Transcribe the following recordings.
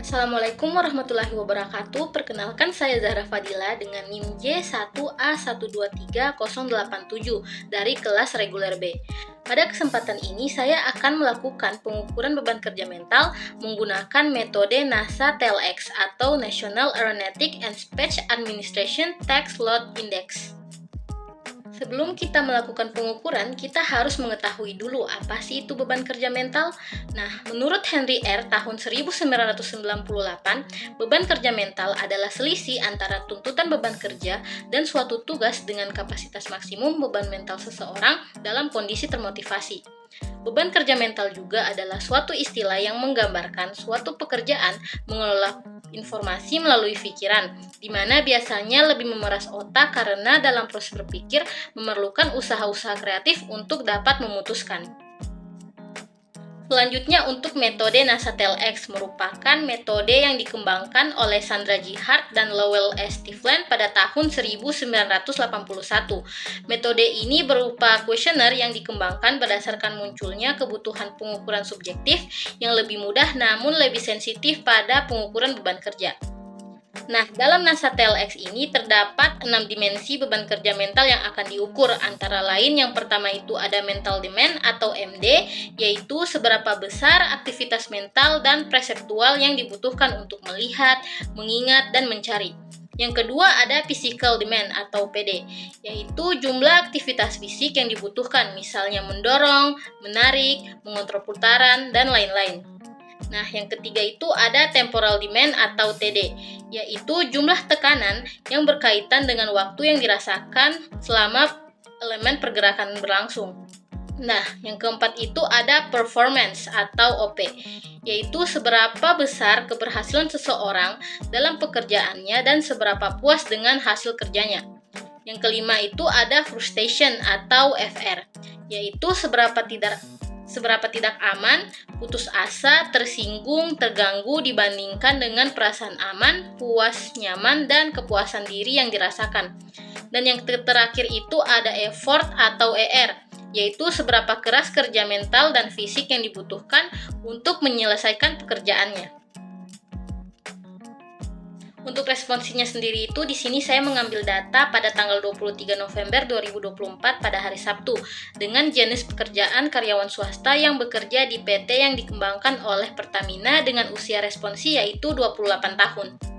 Assalamualaikum warahmatullahi wabarakatuh. Perkenalkan saya Zahra Fadila dengan NIM J1A123087 dari kelas reguler B. Pada kesempatan ini saya akan melakukan pengukuran beban kerja mental menggunakan metode NASA TLX atau National Aeronautic and Space Administration Task Load Index. Sebelum kita melakukan pengukuran, kita harus mengetahui dulu apa sih itu beban kerja mental. Nah, menurut Henry R. tahun 1998, beban kerja mental adalah selisih antara tuntutan beban kerja dan suatu tugas dengan kapasitas maksimum beban mental seseorang dalam kondisi termotivasi. Beban kerja mental juga adalah suatu istilah yang menggambarkan suatu pekerjaan mengelola informasi melalui pikiran, di mana biasanya lebih memeras otak karena dalam proses berpikir memerlukan usaha-usaha kreatif untuk dapat memutuskan. Selanjutnya untuk metode NASA TLX merupakan metode yang dikembangkan oleh Sandra J. Hart dan Lowell S. Tifland pada tahun 1981. Metode ini berupa kuesioner yang dikembangkan berdasarkan munculnya kebutuhan pengukuran subjektif yang lebih mudah namun lebih sensitif pada pengukuran beban kerja. Nah, dalam NASA TLX ini terdapat 6 dimensi beban kerja mental yang akan diukur. Antara lain yang pertama itu ada mental demand atau MD, yaitu seberapa besar aktivitas mental dan perseptual yang dibutuhkan untuk melihat, mengingat, dan mencari. Yang kedua ada physical demand atau PD, yaitu jumlah aktivitas fisik yang dibutuhkan, misalnya mendorong, menarik, mengontrol putaran, dan lain-lain. Nah, yang ketiga itu ada temporal demand atau TD, yaitu jumlah tekanan yang berkaitan dengan waktu yang dirasakan selama elemen pergerakan berlangsung. Nah, yang keempat itu ada performance atau OP, yaitu seberapa besar keberhasilan seseorang dalam pekerjaannya dan seberapa puas dengan hasil kerjanya. Yang kelima itu ada frustration atau FR, yaitu seberapa tidak aman, putus asa, tersinggung, terganggu dibandingkan dengan perasaan aman, puas, nyaman, dan kepuasan diri yang dirasakan. Dan yang terakhir itu ada effort atau ER, yaitu seberapa keras kerja mental dan fisik yang dibutuhkan untuk menyelesaikan pekerjaannya. Untuk responsinya sendiri itu di sini saya mengambil data pada tanggal 23 November 2024 pada hari Sabtu dengan jenis pekerjaan karyawan swasta yang bekerja di PT yang dikembangkan oleh Pertamina dengan usia responsi yaitu 28 tahun.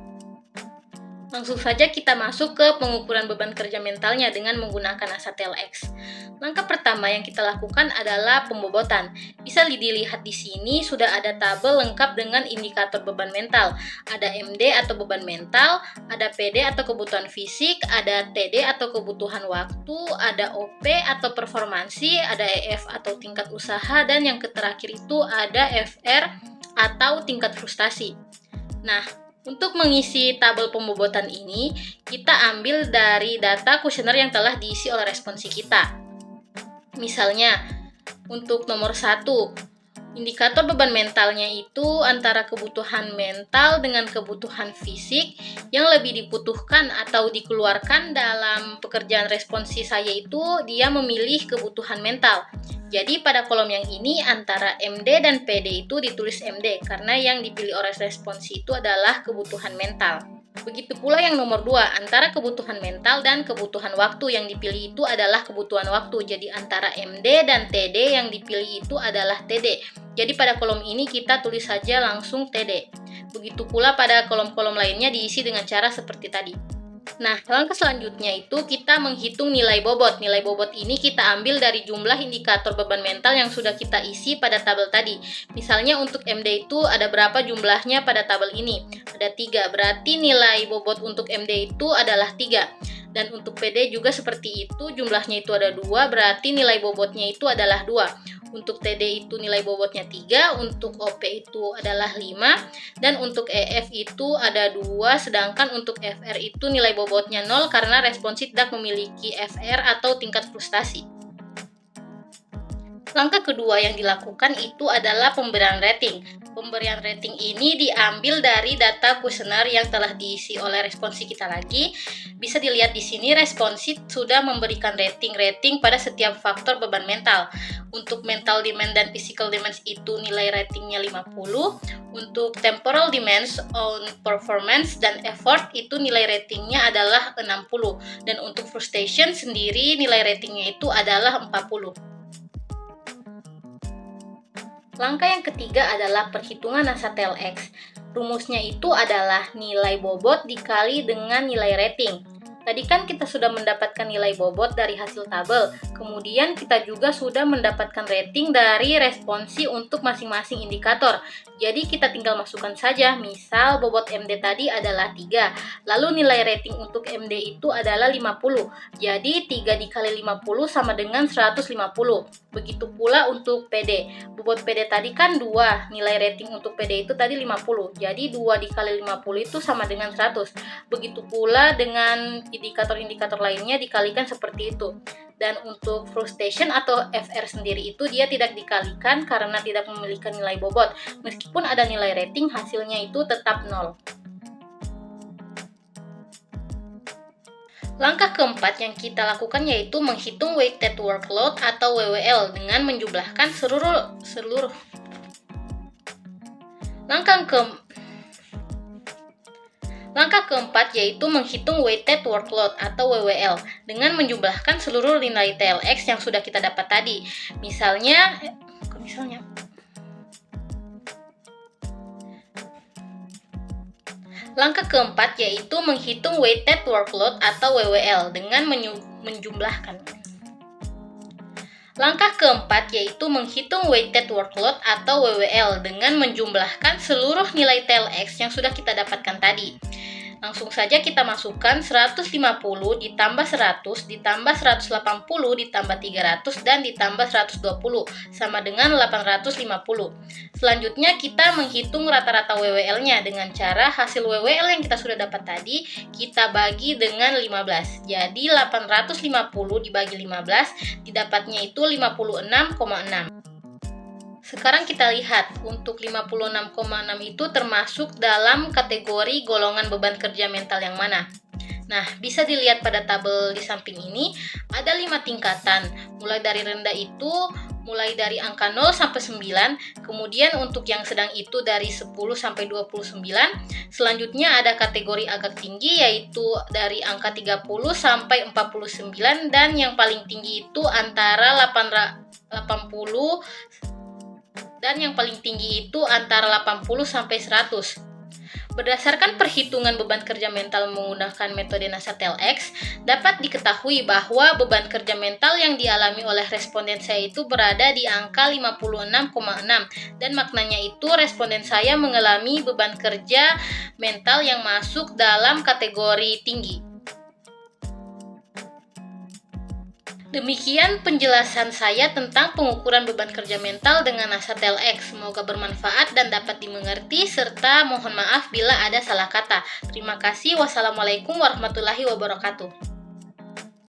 Langsung saja kita masuk ke pengukuran beban kerja mentalnya dengan menggunakan NASA TLX. Langkah pertama yang kita lakukan adalah pembobotan. Bisa dilihat di sini sudah ada tabel lengkap dengan indikator beban mental. Ada MD atau beban mental, ada PD atau kebutuhan fisik, ada TD atau kebutuhan waktu, ada OP atau performansi, ada EF atau tingkat usaha, dan yang terakhir itu ada FR atau tingkat frustasi. Nah, untuk mengisi tabel pembobotan ini, kita ambil dari data kuesioner yang telah diisi oleh responsi kita. Misalnya, untuk nomor 1, indikator beban mentalnya itu antara kebutuhan mental dengan kebutuhan fisik yang lebih dibutuhkan atau dikeluarkan dalam pekerjaan responsi saya itu dia memilih kebutuhan mental. Jadi pada kolom yang ini antara MD dan PD itu ditulis MD karena yang dipilih oleh responsi itu adalah kebutuhan mental. Begitu pula yang nomor 2, antara kebutuhan mental dan kebutuhan waktu yang dipilih itu adalah kebutuhan waktu. Jadi antara MD dan TD yang dipilih itu adalah TD. Jadi pada kolom ini kita tulis saja langsung TD. Begitu pula pada kolom-kolom lainnya diisi dengan cara seperti tadi. Nah, langkah selanjutnya itu kita menghitung nilai bobot. Nilai bobot ini kita ambil dari jumlah indikator beban mental yang sudah kita isi pada tabel tadi. Misalnya untuk MD itu ada berapa jumlahnya pada tabel ini? Ada 3, berarti nilai bobot untuk MD itu adalah 3. Dan untuk PD juga seperti itu, jumlahnya itu ada 2, berarti nilai bobotnya itu adalah 2. Untuk TD itu nilai bobotnya 3, untuk OP itu adalah 5, dan untuk EF itu ada 2, sedangkan untuk FR itu nilai bobotnya 0 karena responsi tidak memiliki FR atau tingkat frustasi. Langkah kedua yang dilakukan itu adalah pemberian rating. Pemberian rating ini diambil dari data kuesioner yang telah diisi oleh responsi kita lagi. Bisa dilihat di sini responsi sudah memberikan rating pada setiap faktor beban mental. Untuk mental demand dan physical demands itu nilai ratingnya 50. Untuk temporal demands on performance dan effort itu nilai ratingnya adalah 60. Dan untuk frustration sendiri nilai ratingnya itu adalah 40. Langkah yang ketiga adalah perhitungan NASA TLX. Rumusnya itu adalah nilai bobot dikali dengan nilai rating. Tadi kan kita sudah mendapatkan nilai bobot dari hasil tabel, kemudian kita juga sudah mendapatkan rating dari responsi untuk masing-masing indikator. Jadi kita tinggal masukkan saja, misal bobot MD tadi adalah 3, lalu nilai rating untuk MD itu adalah 50. Jadi 3 dikali 50 sama dengan 150. Begitu pula untuk PD. Bobot PD tadi kan 2, nilai rating untuk PD itu tadi 50. Jadi 2 dikali 50 itu sama dengan 100. Begitu pula dengan indikator-indikator lainnya dikalikan seperti itu. Dan untuk frustration atau FR sendiri itu dia tidak dikalikan karena tidak memiliki nilai bobot. Meskipun ada nilai rating, hasilnya itu tetap 0. Langkah keempat yang kita lakukan yaitu menghitung weighted workload atau WWL dengan menjumlahkan seluruh. Langkah keempat yaitu menghitung weighted workload atau WWL dengan menjumlahkan seluruh nilai TLX yang sudah kita dapat tadi. Misalnya langkah keempat yaitu menghitung weighted workload atau WWL dengan menjumlahkan. Langkah keempat yaitu menghitung weighted workload atau WWL dengan menjumlahkan seluruh nilai TLX yang sudah kita dapatkan tadi. Langsung saja kita masukkan 150 ditambah 100 ditambah 180 ditambah 300 dan ditambah 120 sama dengan 850. Selanjutnya kita menghitung rata-rata WWL-nya dengan cara hasil WWL yang kita sudah dapat tadi kita bagi dengan 15. Jadi 850 dibagi 15 didapatnya itu 56,6. Sekarang kita lihat, untuk 56,6 itu termasuk dalam kategori golongan beban kerja mental yang mana. Nah, bisa dilihat pada tabel di samping ini, ada 5 tingkatan. Mulai dari rendah itu, mulai dari angka 0 sampai 9, kemudian untuk yang sedang itu dari 10 sampai 29, selanjutnya ada kategori agak tinggi yaitu dari angka 30 sampai 49, dan yang paling tinggi itu antara 80 dan yang paling tinggi itu antara 80 sampai 100. Berdasarkan perhitungan beban kerja mental menggunakan metode NASA TLX, dapat diketahui bahwa beban kerja mental yang dialami oleh responden saya itu berada di angka 56,6, dan maknanya itu responden saya mengalami beban kerja mental yang masuk dalam kategori tinggi. Demikian penjelasan saya tentang pengukuran beban kerja mental dengan NASA TLX. Semoga bermanfaat dan dapat dimengerti, serta mohon maaf bila ada salah kata. Terima kasih. Wassalamualaikum warahmatullahi wabarakatuh.